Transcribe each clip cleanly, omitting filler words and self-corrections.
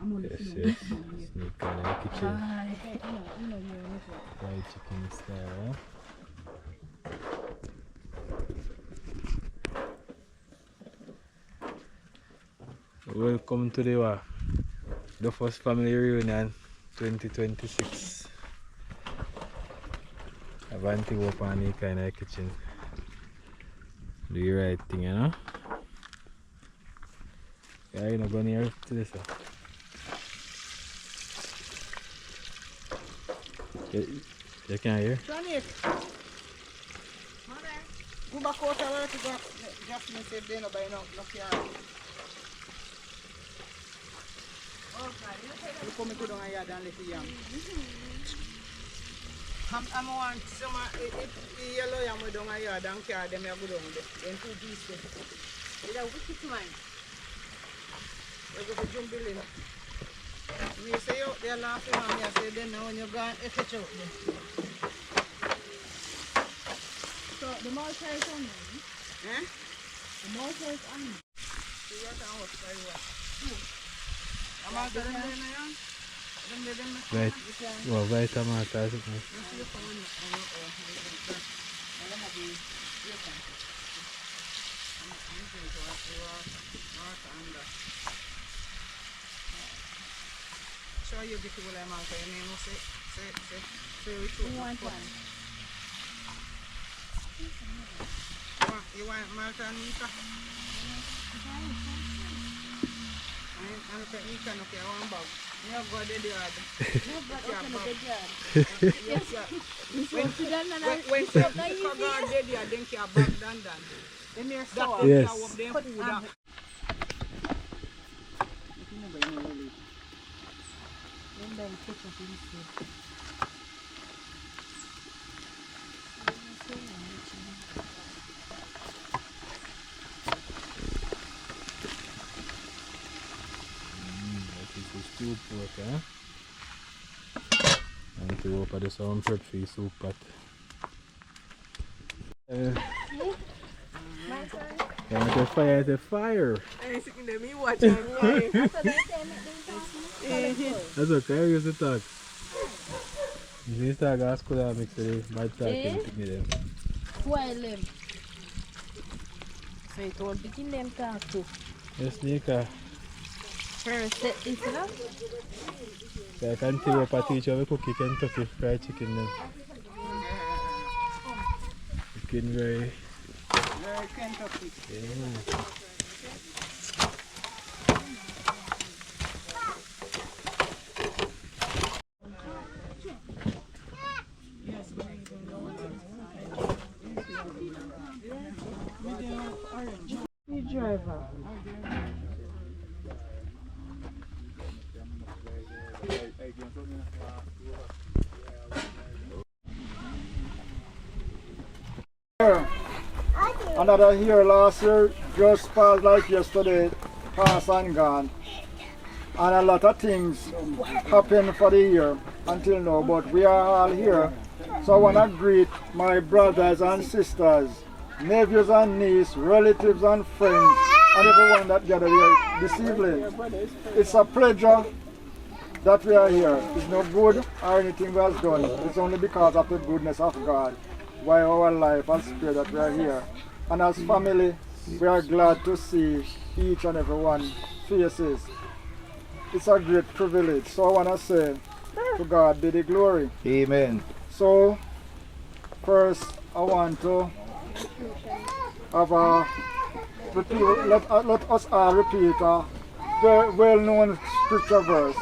Yes, yes. Sneak in the kitchen. Fried chicken style. Welcome to the Duffus Family Reunion 2026. Avanti open the kind of kitchen. Do the right thing, you know? Yeah, you know, go near to this. You can hear? Johnny, go back out where to go. Just me say they no buy no car. You come to down here and let the yam. I'm want some yellow yam down here and car them go down there. Then 2 pieces. It's a wicked man. We go to jump in. We say out there laughing and I say then now when you go and catch out there. So the motor is on me? Eh? The motor is on me. See what I was very well. I'm out there now. Right. Well, right tomato, isn't it? Show you beautiful amount of name. Say which one? You want Malta and Nika? And Nika, okay, I want bag. You go to the yard. Yes, sir. When you go to the yard, then you bag done. Then you stop. Yes. Stew pork, and to open the sound for the soup pot. The fire, the fire. That's okay, I use the talk. You need to ask what I mix it. My talking to me then. Why them? So you told begin them talk to. Yes, Nika. First set this up. So I can tell you a teacher we cook Kentucky fried chicken then. Looking very Kentucky. Yeah. Driver. Another year last year, just passed like yesterday, passed and gone. And a lot of things happened for the year until now, but we are all here. So I want to greet my brothers and sisters, nephews and nieces, relatives and friends, and everyone that gathered here this evening. It's a pleasure that we are here. It's no good or anything we have done. It's only because of the goodness of God why our life has spared that we are here. And as family, we are glad to see each and every one faces. It's a great privilege. So I want to say, to God be the glory. Amen. So, first I want to have a repeat, let us all repeat a very well-known scripture verse.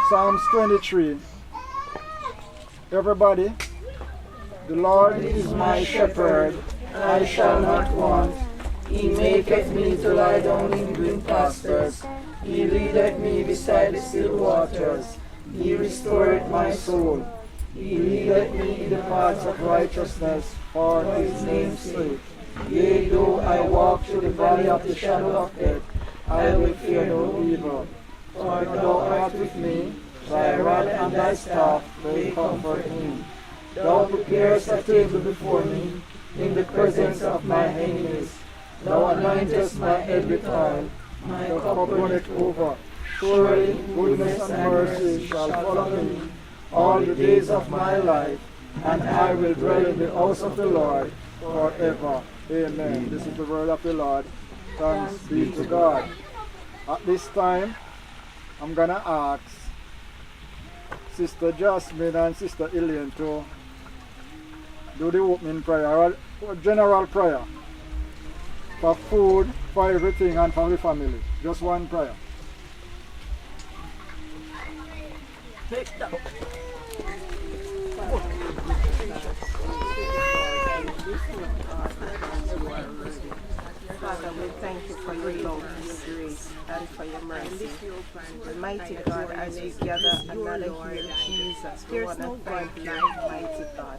Psalms 23. Everybody. The Lord is my shepherd, I shall not want. He maketh me to lie down in green pastures. He leadeth me beside the still waters. He restoreth my soul. He leadeth me in the paths of righteousness for his name's sake. Yea, though I walk through the valley of the shadow of death, I will fear no evil. For thou art with me, thy rod and thy staff, they comfort me. Thou preparest a table before me in the presence of my enemies. Thou anointest my head with oil, my cup runneth over. Surely goodness and mercy shall follow me all the days of my life, and I will dwell in the house of the Lord forever. Amen. This is the word of the Lord. Thanks be to God. At this time, I'm going to ask Sister Jasmine and Sister Elaine to do the opening prayer, or general prayer for food, for everything, and for the family. Just one prayer. Father, we thank you for your love, your grace, and for your mercy. Almighty God, as we gather another year, Jesus, we want to thank you, mighty God.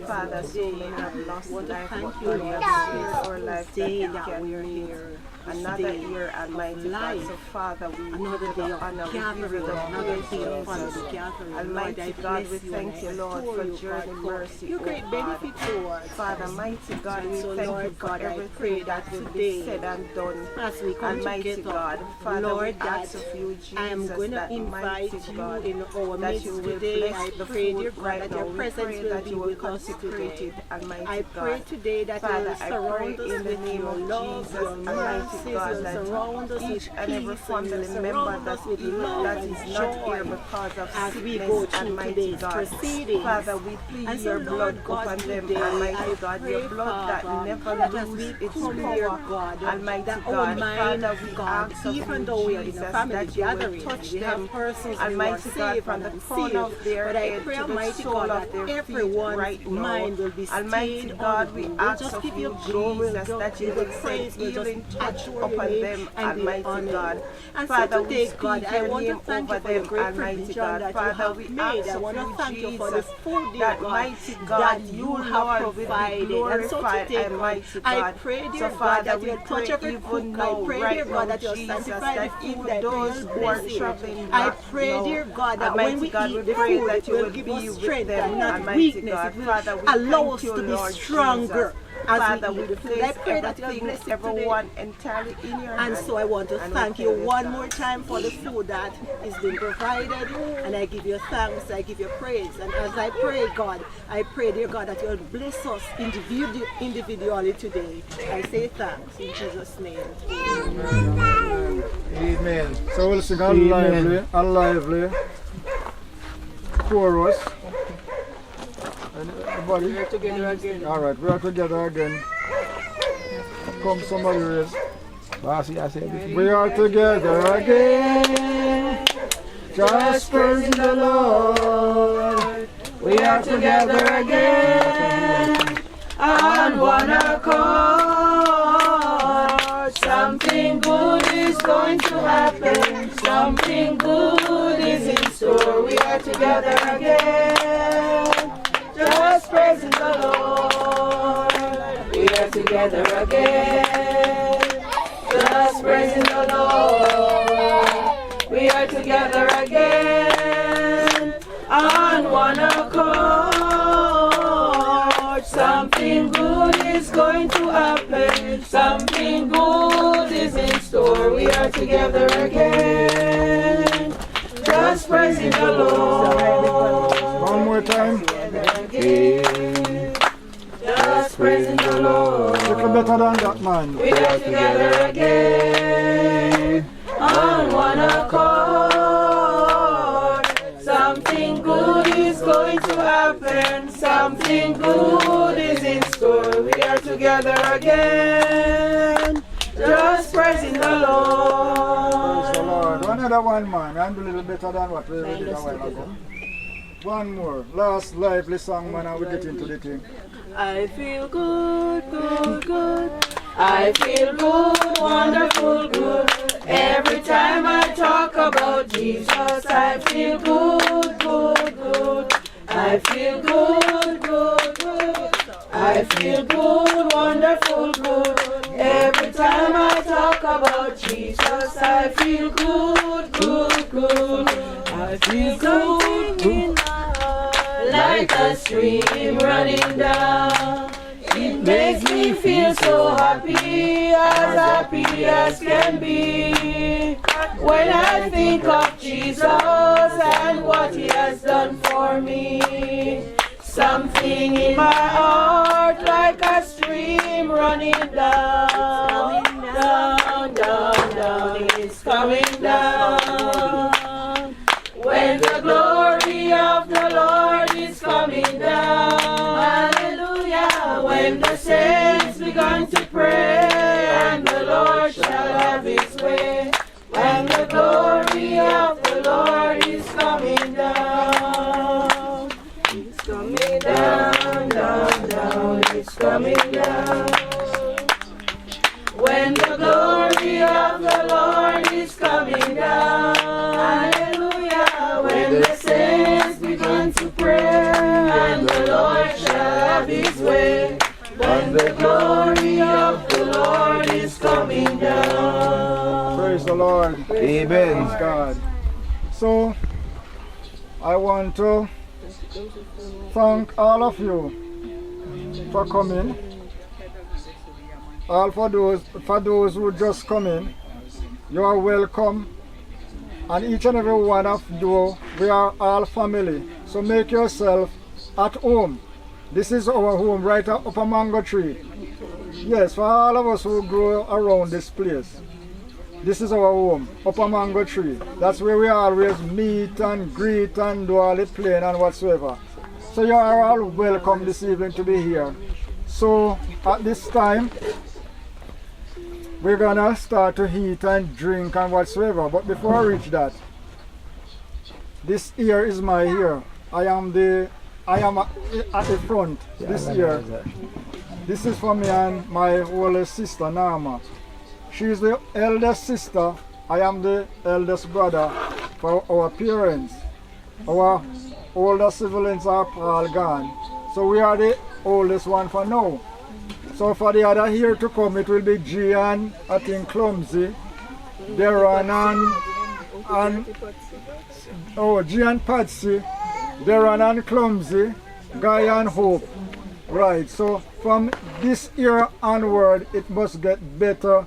Father, so many have lost life, but you have spared our life that we can here. Another year, Almighty God. So, Father, we give you the honor, we give you the praise, Jesus. Almighty God, we thank you, Lord, for journey mercy. You great benefit to us. Father, mighty God, we thank you for everything that will be said and done. As we come Almighty God, Father, we ask of you, Jesus, I am going to invite you in our midst today. I pray, dear God, that your presence will be with us today. I pray today that you will surround us with your love, your mercy, God, that each and every family member that is not here because of sickness, Almighty God. Father, we plead your blood upon them, Almighty God, your blood that never loses its power, God, Almighty God. Father, we ask of you, Jesus, that you will touch them, Almighty God, from the crown of their head to the sole of their feet right now. Almighty God, we ask of you, Jesus, that you will send healing touch upon them, Almighty God. Father, we speak your name over them, Almighty God. Father, we ask of you, Jesus, that mighty God, you have provided. And so today, God, I pray, dear God, that you touch every cook. I pray, dear God, that you sanctify the food, that those who are traveling. I pray, dear God, that when we eat the food, it will give us strength and not weakness. It will allow us to be stronger. Father, we place I pray that you bless everyone entirely in your hands. And so I want to thank you one more time for the food that is being provided. And I give you thanks, I give you praise. And as I pray, God, I pray, dear God, that you will bless us individually today. I say thanks in Jesus' name. Amen. Amen. So we'll sing a lively chorus. Everybody? We are together again. Alright, we are together again. Come somebody raise. We are together again. Just praising the Lord. We are together again. On one accord. Something good is going to happen. Something good is in store. We are together again. Just praising the Lord. We are together again. Just praising the Lord. We are together again. On one accord. Something good is going to happen. Something good is in store. We are together again. Just praising the Lord. One more time. Just praising the Lord. Little better than that, man. We are together again on one accord. Something good is going to happen. Something good is in store. We are together again. Just praising the Lord. Praise the Lord. Another one, man. I'm a little better than what we did a while ago. One more. Last lively song, man, and we get into the thing. I feel good, good, good. I feel good, wonderful, good. Every time I talk about Jesus, I feel good, good, good. I feel good, good, good. I feel good, wonderful, good. Every time I talk about Jesus, I feel good, good, good. I feel good, good. Like a stream running down. It makes me feel so happy as can be. when I think of Jesus and what he has done for me. Something in my heart like a stream running down, down, down, down, it's coming down. When the glory of the Lord is coming down, hallelujah. When the saints begun to pray and the Lord shall have his way. When the glory of the Lord is coming down, it's coming down, down, down, it's coming down. When the glory of the Lord is coming down, hallelujah. When the saints begin to pray and the Lord shall have his way. When the glory of the Lord is coming down. Praise the Lord. Amen. Praise God. So, I want to thank all of you for coming. All for those who just come in, you are welcome. And each and every one of you, we are all family. So make yourself at home. This is our home right up a mango tree. Yes, for all of us who grow around this place. This is our home, up a mango tree. That's where we always meet and greet and do all the playing and whatsoever. So you are all welcome this evening to be here. So at this time, we're gonna start to eat and drink and whatsoever. But before I reach that, this here is my ear. I am at the front this year. This is for me and my oldest sister, Nama. She is the eldest sister. I am the eldest brother for our parents. Our older siblings are all gone. So we are the oldest one for now. So for the other here to come, it will be Gian, I think Clumsy, Darren and Gian Patsy, Darren and Clumsy, Guy and Hope. Right, so from this year onward, it must get better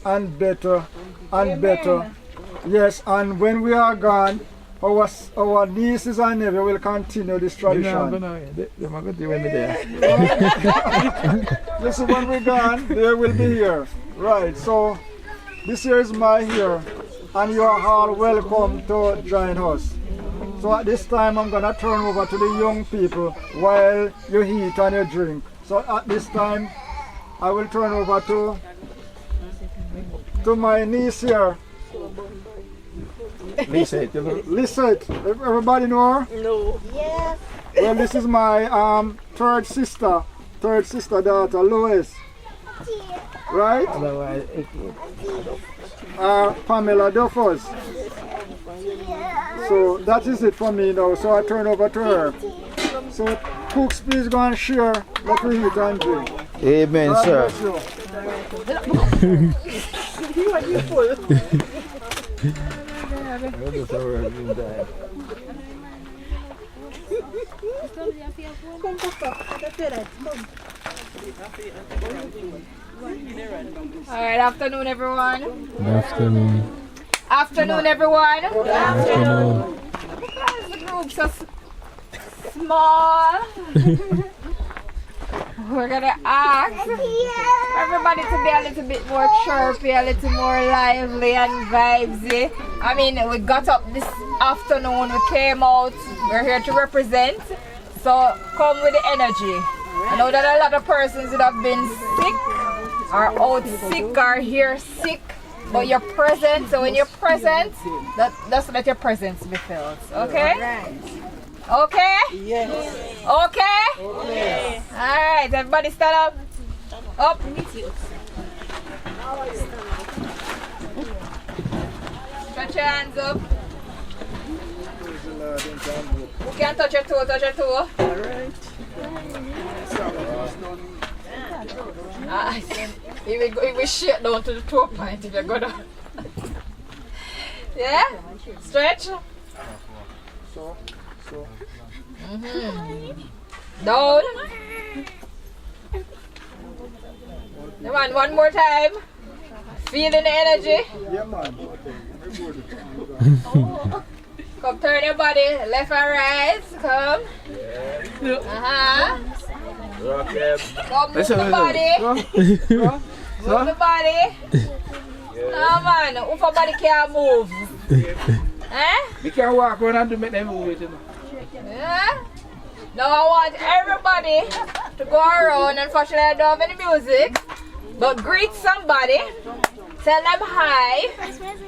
and better and better. Yes, and when we are gone, our nieces and nephews will continue this tradition. This is when we're gone, they will be here. Right, so this year is my year, and you are all welcome to join us. So at this time, I'm going to turn over to the young people while you eat and you drink. So at this time, I will turn over to my niece here. Lisette. Everybody know her? No. Yes. Well, this is my third sister daughter, Lois. Right? Pamela Duffus. So that is it for me now. So I turn over to her. So cooks, please go and share. Let me eat and drink. Amen, God sir. bless you. You are you full. Alright, afternoon everyone. Good afternoon. Afternoon everyone. Good afternoon. Because the group's so small. We're gonna ask everybody to be a little bit more chirpy, a little more lively and vibesy. I mean, we got up this afternoon, we came out, we're here to represent. So come with the energy. I know that a lot of persons that have been sick, are out sick, are here sick, but you're present. So when you're present, that's let your presence be felt. Okay? Okay? Yes. Okay? Okay. Alright, everybody stand up. Up. Stretch your hands up. You can touch your toe, touch your toe. Alright. If we shake down to the toe point if you're gonna. Yeah? Stretch. Down. Come on, one more time. Feeling the energy? Yeah, man. Come turn your body left and right. Come. Come move the body. Move the body. No man, if a body can't move. You can walk around and do make them move it, you know. Yeah? Now I want everybody to go around. Unfortunately, I don't have any music. But greet somebody. Tell them hi.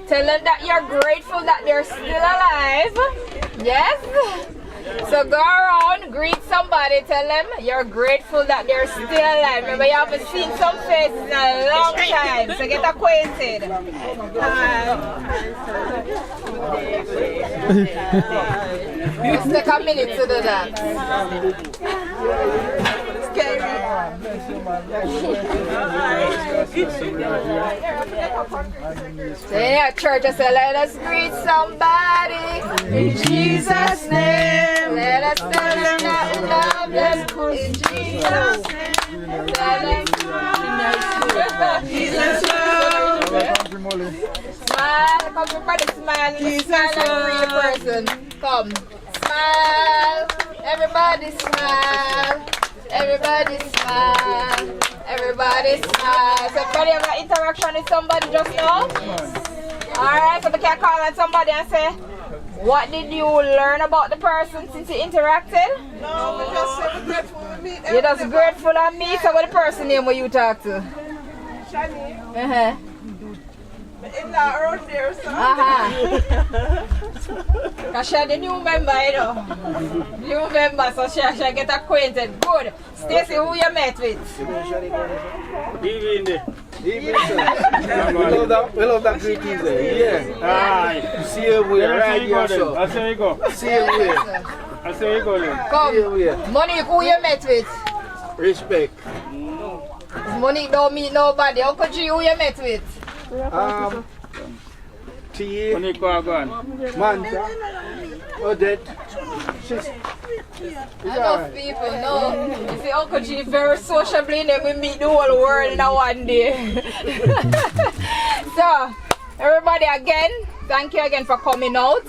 Tell them that you're grateful that they're still alive. Yes? So go around, greet somebody, tell them you're grateful that they're still alive. Remember, you haven't seen some faces in a long time, so get acquainted. Let's take a minute to do that. Say yeah, church, I say let us greet somebody in Jesus' name. Let us tell them that we love them in Jesus' name. Let us Jesus' love. Smile, come everybody smile. Smile like a real person. Come, smile. Everybody smile. Everybody smile. Everybody smile. So everybody have an interaction with somebody just now? Alright, so we can call on somebody and say, what did you learn about the person since you interacted? No, we just say we're grateful to meet them. You're just grateful and meet. So what the person name will you talk to? Shani. In that road there, so. Because she's the new member, you know. New member, so she get acquainted. Good. Stacy, who you met with? We love that greetings there. Yeah. Alright. See you here, right here, so. That's where you go. See you here. That's where you go then. Come. Monique, who you met with? Respect. Monique don't meet nobody. Uncle G, who you met with? T. Monique, go on. Manta. Odette. Enough people know. You see, Uncle G very sociably, and then we meet the whole world in one day. So, everybody again, thank you again for coming out.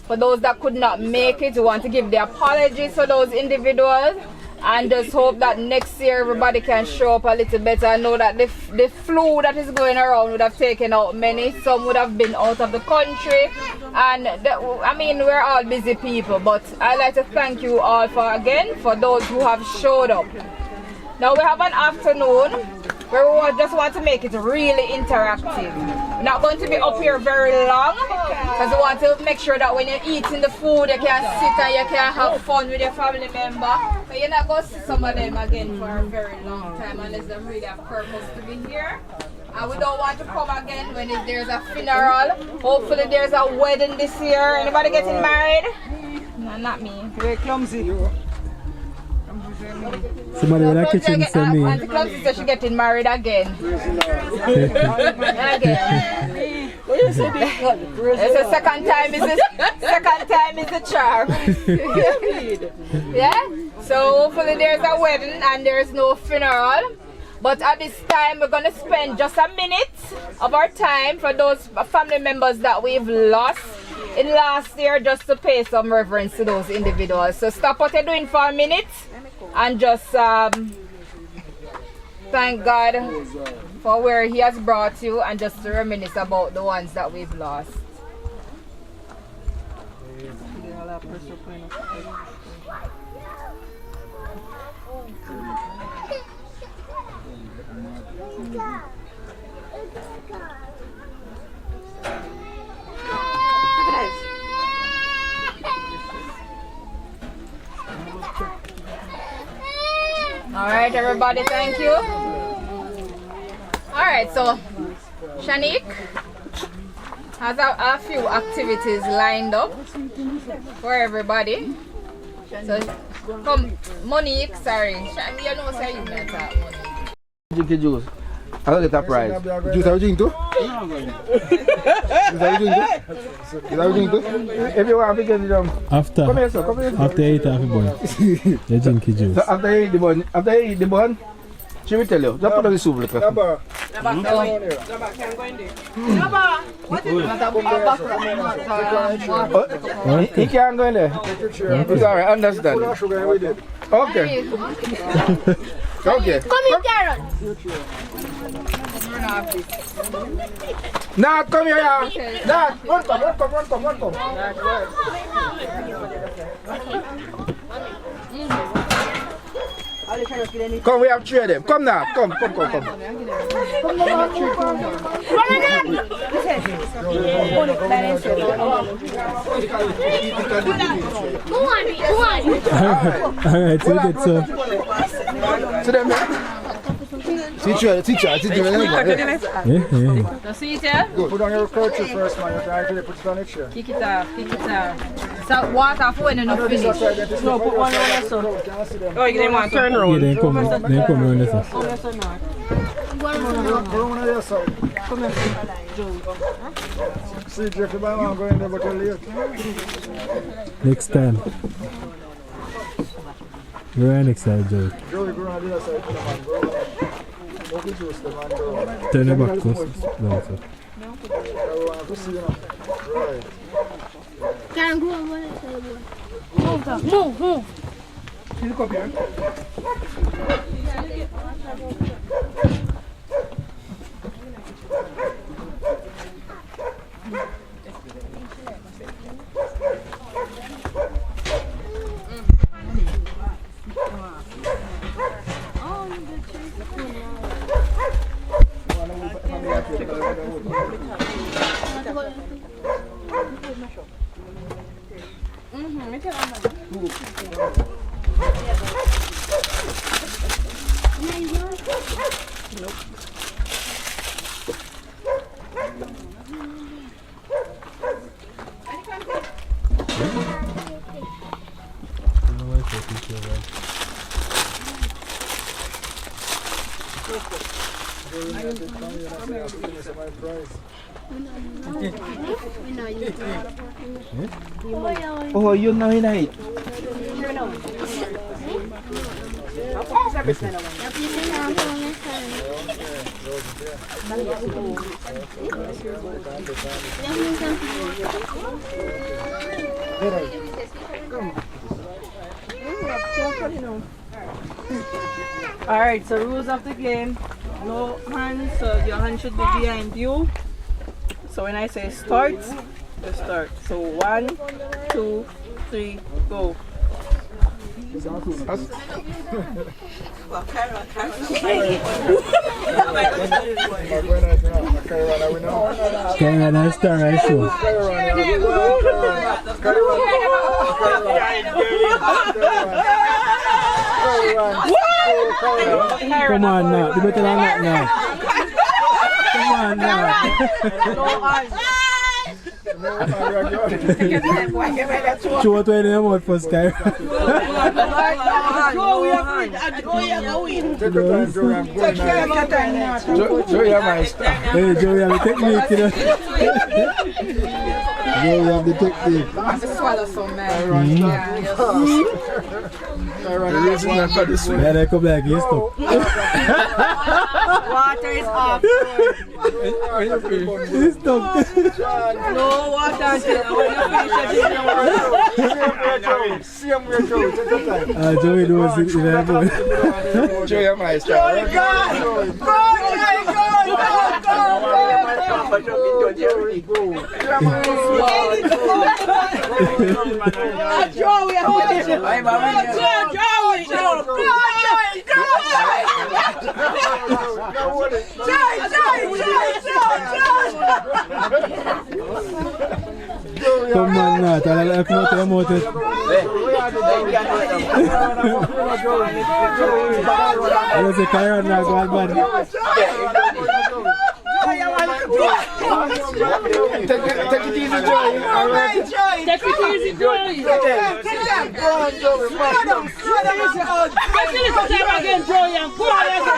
For those that could not make it, we want to give the apologies for those individuals. And just hope that next year everybody can show up a little better. I know that the flu that is going around would have taken out many. Some would have been out of the country. And I mean, we're all busy people. But I'd like to thank you all for those who have showed up. Now we have an afternoon where we just want to make it really interactive. We're not going to be up here very long because we want to make sure that when you're eating the food you can sit and you can have fun with your family member. So you're not going to see some of them again for a very long time unless they really have purpose to be here. And we don't want to come again when there's a funeral. Hopefully there's a wedding this year. Anybody getting married? No, not me. Very clumsy. Somebody in the kitchen said me. Auntie Clumsy said she's getting married again. Again. It's the second time is the charm. Yeah? So hopefully there's a wedding and there's no funeral. But at this time we're gonna spend just a minute of our time for those family members that we've lost in last year, just to pay some reverence to those individuals. So stop what you're doing for a minute and just thank God for where He has brought you and just to reminisce about the ones that we've lost. Alright everybody, thank you. Alright, so Shanique has a few activities lined up for everybody. So come, Monique, sorry. Shanique, you know say you met that Monique. Drink the juice. I'll get a prize. Juice are you drink too? Juice are you drink too? Juice are you drink too? If you want to get it After. Come here, sir. Come here. After you eat half a bun. You drink the juice. So after you eat the bun, She will tell you. Just put on the soup liquor. Dabba. Can go in there. What is He can't go in there. It's alright, understand. Put sugar with it. Okay. Okay. Come here, Karen. Nah, come here, yeah. Nah, one come. Come, we have three of them. Come now. Come. Alright, so good, so. To them, Yeah. The sweet, yeah? Put on your kerchief first, man. You try to put it on it, sure. Kick it off. So water for when you not finish. No, put one on so. Oh, you didn't want to turn around. Yeah, then come around this side. Put one on your side. See, Jeffrey, I'm going there, but you're late. Next time. We're on next side, Joey. Joey, go on the other side. Don't be juice, man. Turn your back close. No, sir. Right. Karen, go on one side. Move. Look up here. Oh, you know in it. Alright, so rules of the game. No hands, so your hand should be behind you. So when I say start, you start. So 1, 2, 3, go. Karen, I start right show. Come on now, you better than that now. Come on now. Show what way you want first, Karen. Joey, I'm my star. Hey, Joey, have the technique, you know. Joey, have the technique. I swallow some man. Yeah, they come like this stuff. Water is off. This stuff. No water until when you finish. Same way, Joey. Take your time. Joey knows it in there. Joey, I'm my star. Come on now, tell her to come out your mouth. I was a Karen now, go on, man. Take it easy, Joey. Take it easy, Joey. Again, Joey, and pull again.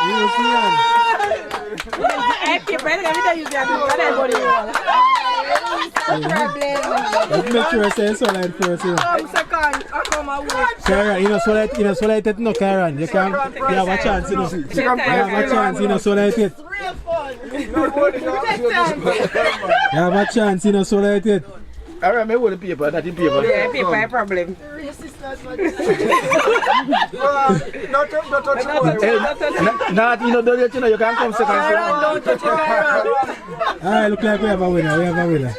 You see him? Keep better than you do. Let's make sure I say so like first. You know. Second, I come and watch. Karen, you know, so like it no, Karen. You can, you have a chance, you know. You have a chance, you know, so like it. You have a chance, you know, so like it. I remember the paper, not the paper. Yeah, paper, a problem. Not, you know, don't you know, you can come second. Don't touch it, Alright, look like we have a winner, we have a winner.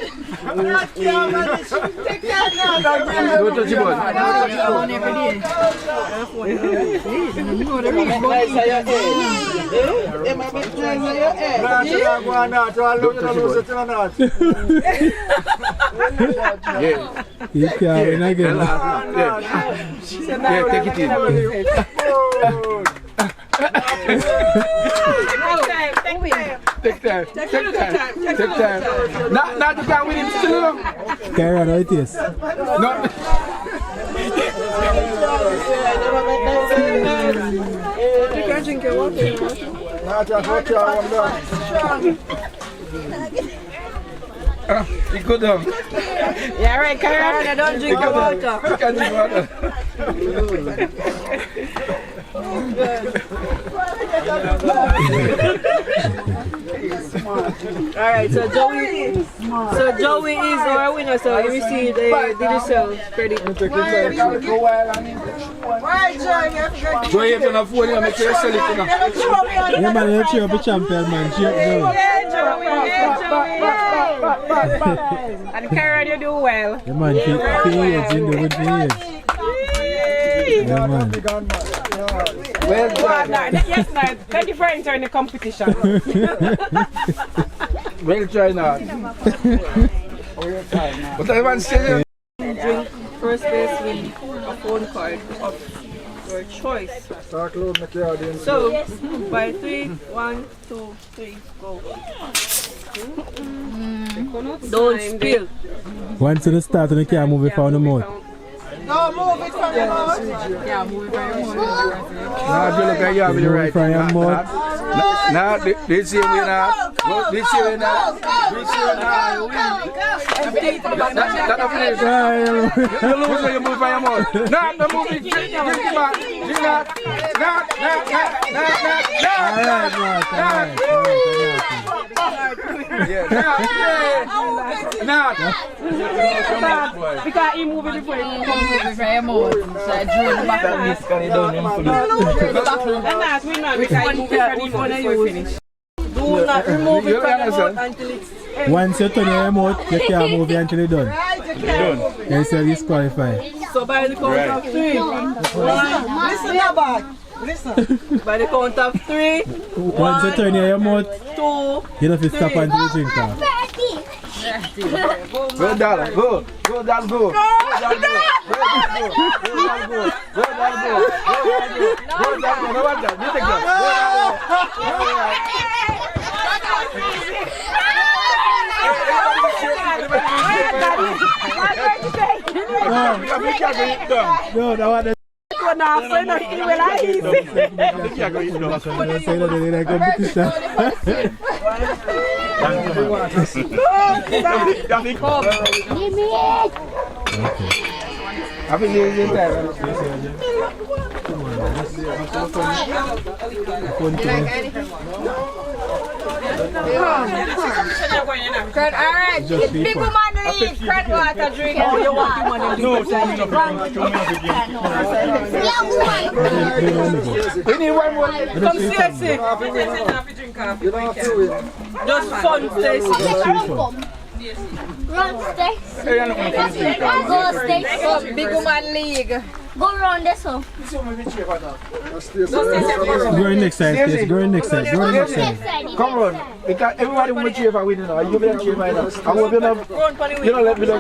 Don't touch your ball. Yeah. You can't win again. Yeah, take it in. Take time. Now you can't win him still. Karen, how it is? No. You can drink your water. You go down. Yeah, right, Karen, I don't drink your water. You can drink water. Alright, so Joey is our winner, so he received a digital credit. Joey, if you're not phone, you make sure you sell it. Yeah, man, you cheer up the champion, man. Cheer up, And Karen, you do well. yeah, man, PH, you know, with PH. Yeah, man. Well done. Yes, man. 20 friends are in the competition. Well try now. But everyone still Drink first base with a phone card of your choice. So, by 3, 1, 2, 3, go. Don't spill. Once you start, you can't move it from the mouth. No, move it from the mouth. Yeah, move it from your mouth. now you look at you have it right. From your mouth. Now this year we now. This year we now. This year now. That's a finish. You lose when you move from your mouth. Now the move it. Drink it back. Drink that. Now. Because he moved it before he moved it from your mouth. So I drew the back of this. And that's we know because he moved it from the mouth before he finished. Do not remove it from the mouth until it's empty. Once you turn your mouth, you can't move it until it's done. And so disqualified. So by the count of 3, Listen now, bag. Listen. by the count of 3, Once you turn your mouth, 2, you don't have to stop until you drink off. Go down, go. Go down, go. Go down, go. Go down, go. Go down, go. No wonder. You take that. No, that one. now, so no, he will not easy. Happy New Year, Alright, big woman leave, credit water drink. Oh, you want the money? No, we need one more. Come see. Just fun taste. Big woman league. Go around this one. Go next side, please. Go next side. Go next side. Come on. Because everybody will cheer for winning now. You will cheer for now. I will be enough. You don't let me know.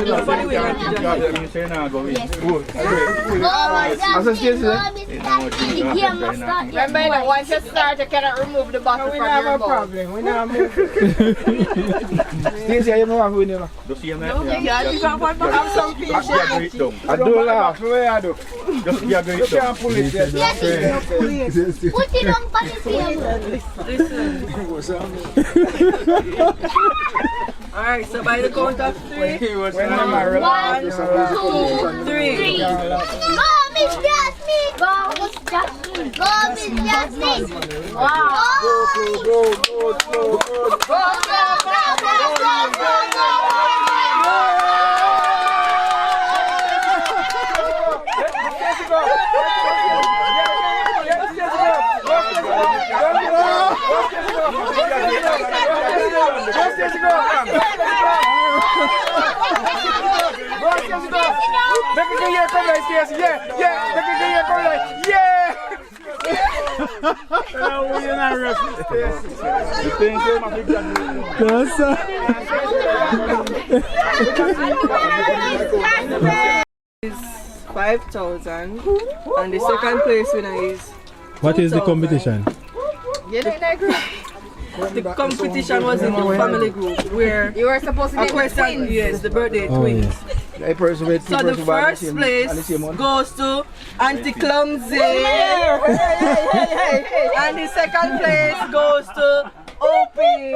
Remember, once you start, you cannot remove the bottle from your mouth. We not move. Stacey, I know I'm winning now. Have some patience. I do laugh. Where I do? Just you can't pull it yet. Put it on the table. Listen. Alright, so by the count of 3. 1, 2, 3. Go, Miss Jasmine. Go, Miss Jasmine. Go, Miss Jasmine. Wow. Go. Is 5,000 and the second place winner is What is the competition? the competition was in the family group where You were supposed to a name the question, twins. yes, the birthday Oh, twins. yes. So the first place goes to Auntie Clumsy. And the second place goes to Opie.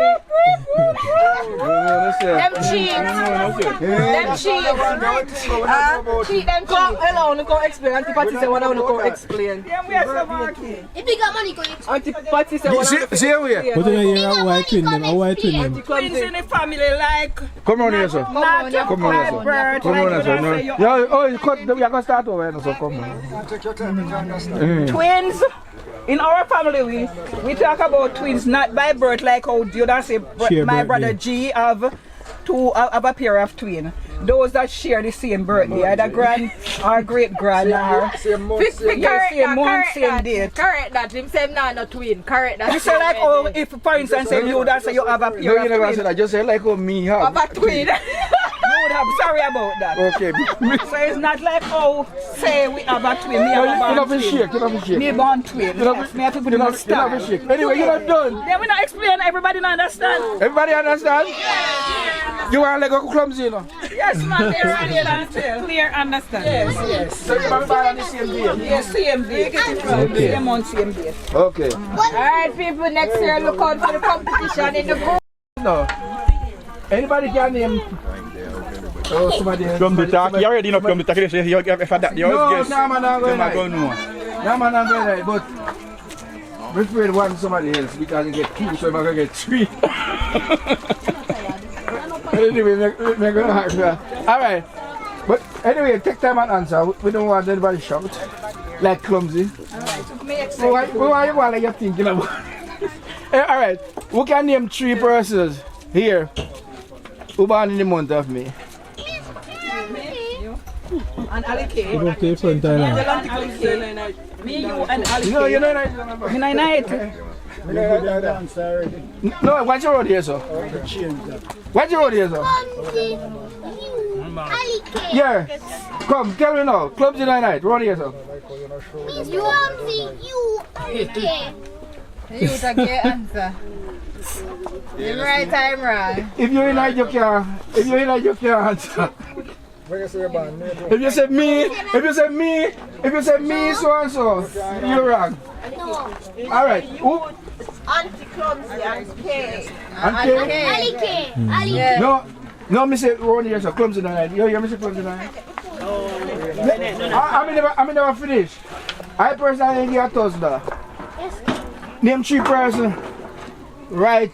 Them cheat. Them cheat. Cheat them Come, cheat. hello, I want to explain. Auntie Patty said what I want to explain. If you got money, go eat. Auntie Patty said what I want to See how we are? What do you hear? A white twin them? A white twin them? Auntie Clumsy. In the family like Come on here, sir. Come on, yeah. Come on here, sir. bird. Come on here, sir. No. Yeah, oh, you cut. We are gonna start over, so come on. Twins. In our family, we talk about twins not by birth like how you don't say Share my birthday. brother G have a pair of twins. Those that share the same birthday, either grand or great grand or Same month, same date. Correct that. Him say nah, no twin. Correct that. you say like oh if for instance say you that say you have a No, pair you of never twins. said that. Just say like how me have. Of a twin. You would have sorry about that. Okay. So it's not like oh say we have a twin, me You have a don't born have to twin. shake. You don't have to shake. Me born twin. You don't Yes, me have to put you in a don't have to star. shake. Anyway, you're not done. Then we not explain, everybody not understand. Everybody understand? You are like a clumsy, you know. Yes, man, they're ready and tell. Clear understand. Yes, yes. So you have to buy on the same day. Yes, same day. Same month, same day. Okay. Alright, people, next year look out for the competition in the group. No. Anybody can name? Oh, somebody else. Come to talk, you already know come to talk. You say you for that. You always guess. No, man, I'm going Some go right. no. No, man, I'm going right. But we're afraid to want somebody else because you get 2, so I'm going to get 3. Anyway, we're going to have that. All right. But anyway, take time and answer. We don't want anybody to shout like clumsy. So why you want like you're thinking about? All right. We can name 3 persons here who born in the month of May. And Ali K. You go to the front time now. Me, you, and Ali No, K. you know that. Me not night. No, what's your road here, sir? What's your road here, sir? Yeah. Come, tell me now. Clubs in the night. Road here, sir. You okay. You take your answer. You right time wrong. If you're in night, you can't. If you're in night, you can't answer. If you say me, so and so, you're wrong. All right. Who? Auntie Clumsy and Kay. Auntie? Ali K. Ali K. No, me say round here, so clumsy night. You hear me say clumsy night? I never finish. I personally give $1,000. Name 3 persons right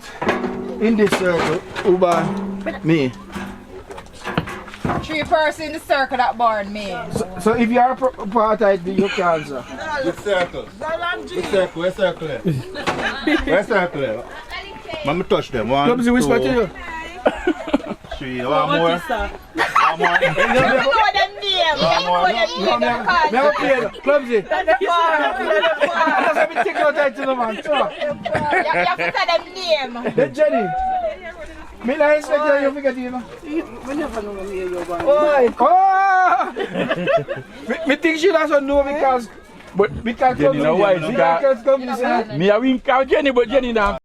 in this circle who born me. 3 persons in the circle that born me. So if you are a part of it, you can answer. Which circle? Which circle? Where circle? Where circle? Mama touch them. 1, Clumsy 2, whisper to you. 3. One more. One more. You know them names. You know them names. Never play it. Clumsy. Let me take your time to the man. You have to say them name. Then Jenny. Me not expect you forget you know. We never know where you're going. Oh! me think she doesn't know because Jenny know why, because company say Me a win count Jenny, but Jenny now.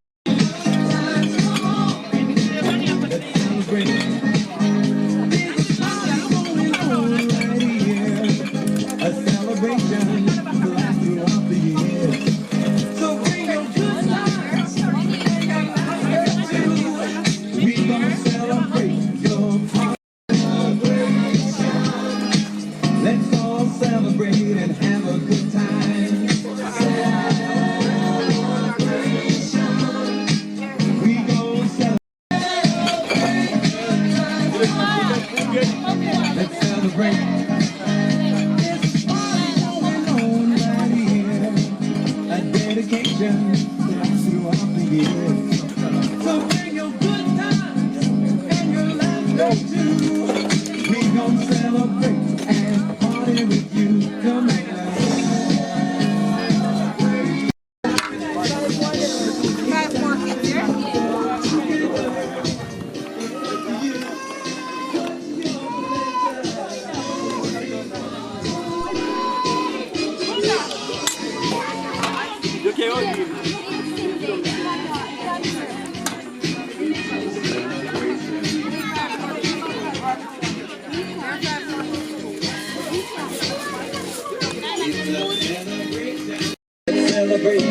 celebrate.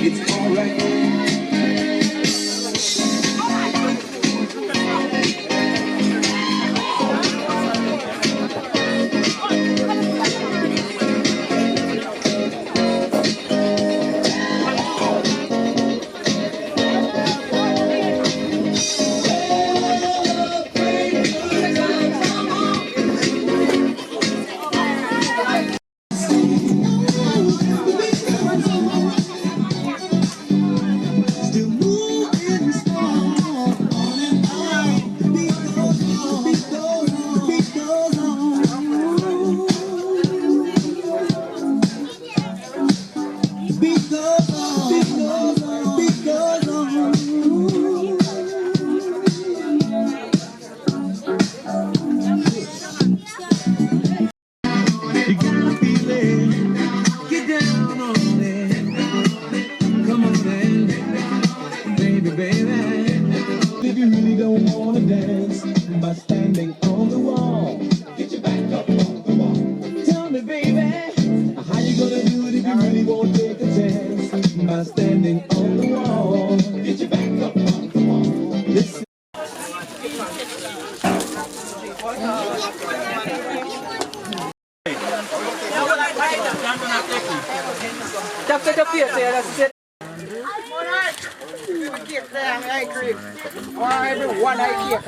It's alright.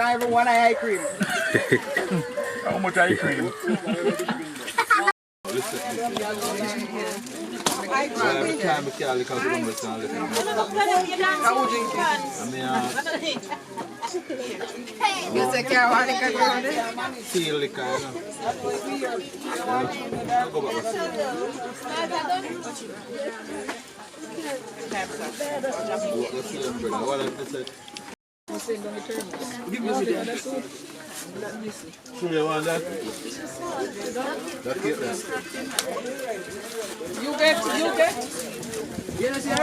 Everyone eye cream. How much eye cream? You say you want to You want that? You get. Yes, you're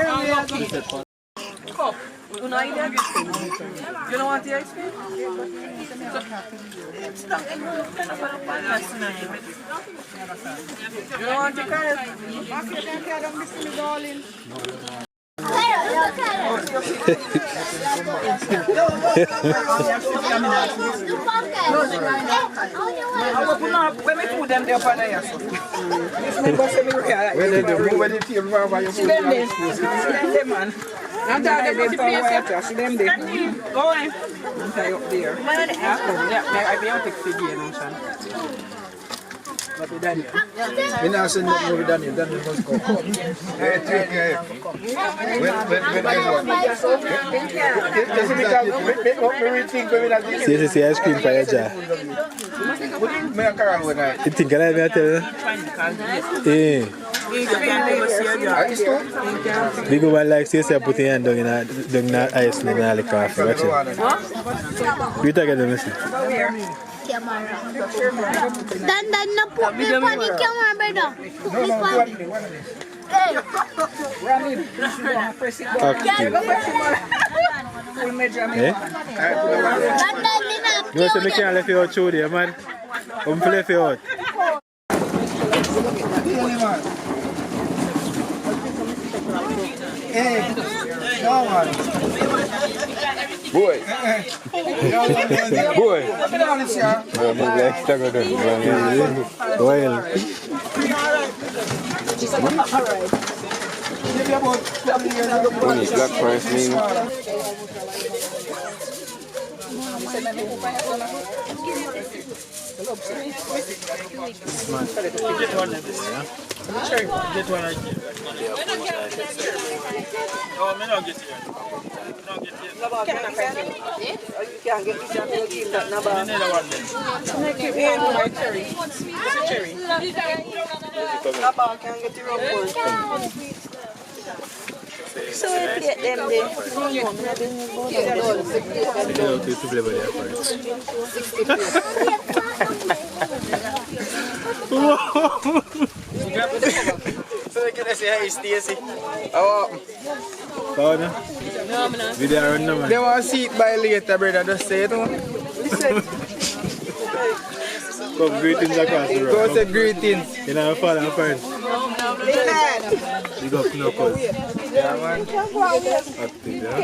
cup. You know you get. You don't want the ice cream? You don't want the carrot? Okay, then carrot, Mr. McGarlin. When we put them there for the year, I'm tired of them. See them there. Go in. I'm tired up there. Yeah, I'll be able to take the but Daniel. We now send that movie Daniel. Daniel must go. See ice cream for your jar. You think I may tell you? Yeah. Big one like say put your hand down in the ice and then the coffee. Watch it. You take it, Messi. Dan na put me funny camera, brother. Put me funny. Hey. You want to make you left you out through there, man? Come play for you out. Hey, no one. Boy. Boy. Well. Black price mean. Get one right here. No, I don't get it. Can't get this and give that number. Cherry. Can't get the wrong one. So we plate them there. So we can say hi, Stacy. Oh, no? Video run no, man. They want to see it by later, brother. Just say it. Come greetings across the road. Go say greetings. You know, father and parents. Big up Knuckles. Yeah, man. Active, yeah.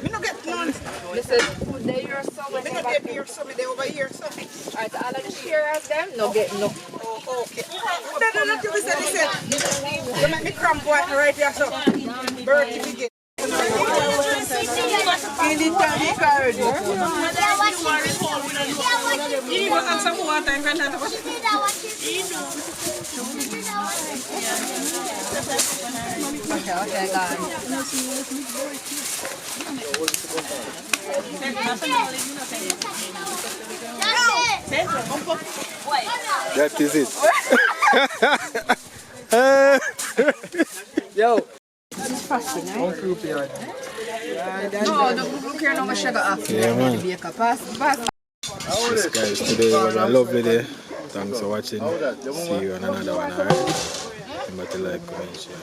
Me no get none. Listen, they here so Me no get here, so me they over here, so. Alright, all of the sharers them no get no. Oh, okay. No, you listen. You make me cramp right here, so. Bertie, we get. In the time, carriage. You want to some water and can have Okay, guys. That is it. Yo. No, don't look here no sugar after. Yeah, man. Pass. Yes, guys, today was a lovely day. Thanks for watching. See you on another one, alright? Remember to like, comment, share.